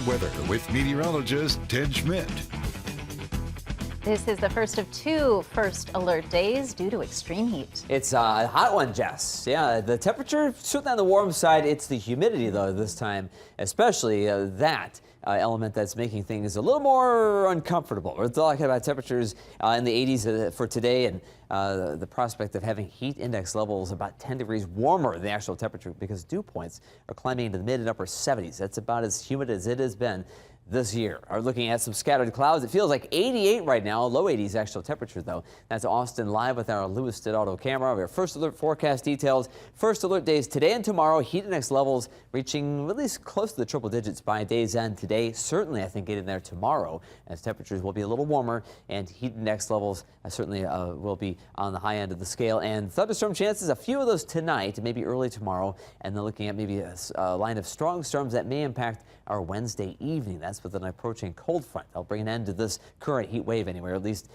Weather with meteorologist Ted Schmidt. This is the first of two first alert days due to extreme heat. It's a hot one, Jess. Yeah, the temperature certainly on the warm side. It's the humidity, though, this time, especially that element that's making things a little more uncomfortable. We're talking about temperatures in the 80s for today, and the prospect of having heat index levels about 10 degrees warmer than the actual temperature because dew points are climbing into the mid and upper 70s. That's about as humid as it has been this year. Are looking at some scattered clouds. It feels like 88 right now, low 80s actual temperature though. That's Austin live with our Lewis Stead Auto camera. We have first alert forecast details. First alert days today and tomorrow. Heat index levels reaching at least close to the triple digits by day's end today. Certainly I think getting there tomorrow as temperatures will be a little warmer and heat index levels certainly will be on the high end of the scale. And thunderstorm chances, a few of those tonight, maybe early tomorrow. And then looking at maybe a line of strong storms that may impact our Wednesday evening. That's with an approaching cold front. They'll bring an end to this current heat wave anyway, or at least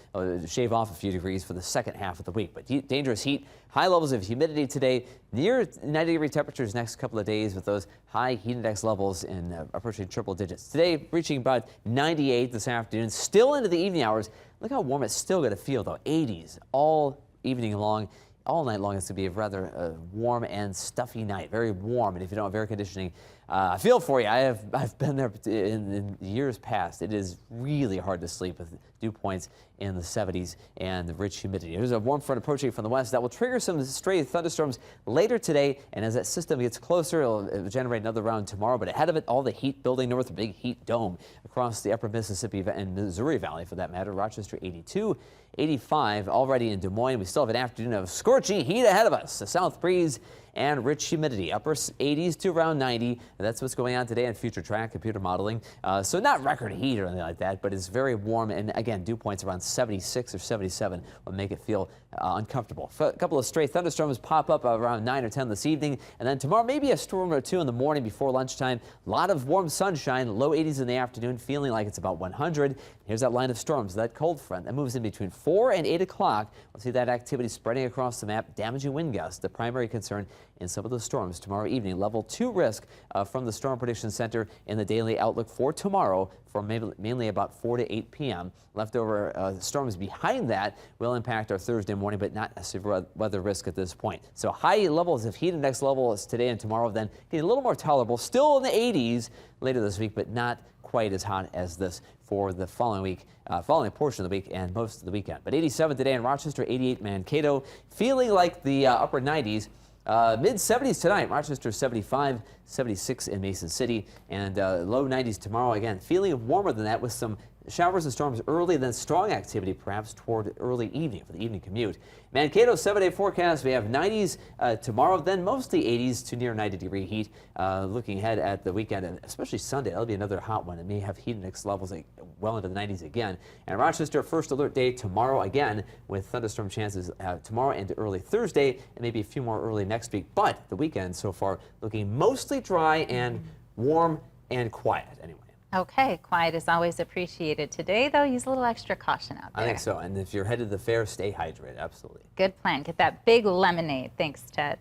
shave off a few degrees for the second half of the week. But dangerous heat, high levels of humidity today, near 90-degree temperatures next couple of days with those high heat index levels in approaching triple digits. Today reaching about 98 this afternoon, still into the evening hours. Look how warm it's still going to feel though, 80s all evening long. All night long, it's going to be a rather warm and stuffy night. Very warm, and if you don't have air conditioning, I feel for you. I've been there in years past. It is really hard to sleep with dew points in the 70s and the rich humidity. There's a warm front approaching from the west that will trigger some stray thunderstorms later today, and as that system gets closer, it'll generate another round tomorrow. But ahead of it, all the heat building north, a big heat dome across the upper Mississippi and Missouri Valley for that matter. Rochester 82, 85 already in Des Moines. We still have an afternoon of scorching heat ahead of us. The south breeze and rich humidity, upper 80s to around 90. That's what's going on today in Future Track computer modeling. So not record heat or anything like that, but it's very warm. And again, dew points around 76 or 77 will make it feel uncomfortable. A couple of stray thunderstorms pop up around 9 or 10 this evening. And then tomorrow, maybe a storm or two in the morning before lunchtime. A lot of warm sunshine, low 80s in the afternoon, feeling like it's about 100. Here's that line of storms, that cold front that moves in between 4 and 8 o'clock. We'll see that activity spreading across the map, damaging wind gusts, the primary concern in some of those storms tomorrow evening. Level 2 risk from the Storm Prediction Center in the daily outlook for tomorrow from mainly about 4 to 8 p.m. Leftover storms behind that will impact our Thursday morning, but not a severe weather risk at this point. So high levels of heat index levels today and tomorrow, then getting a little more tolerable, still in the 80s later this week, but not quite as hot as this for the following week, following portion of the week and most of the weekend. But 87 today in Rochester, 88 Mankato, feeling like the upper 90s. Mid-70s tonight, Rochester 75, 76 in Mason City, and low 90s tomorrow. Again, feeling warmer than that with some showers and storms early, then strong activity perhaps toward early evening for the evening commute. Mankato 7-day forecast. We have 90s tomorrow, then mostly 80s to near 90-degree heat. Looking ahead at the weekend, and especially Sunday, that'll be another hot one. It may have heat index levels well into the 90s again. And Rochester, first alert day tomorrow again with thunderstorm chances tomorrow and early Thursday, and maybe a few more early next week. But the weekend so far looking mostly dry and warm and quiet anyway. Okay, quiet is always appreciated. Today, though, use a little extra caution out there. I think so. And if you're headed to the fair, stay hydrated. Absolutely. Good plan. Get that big lemonade. Thanks, Ted.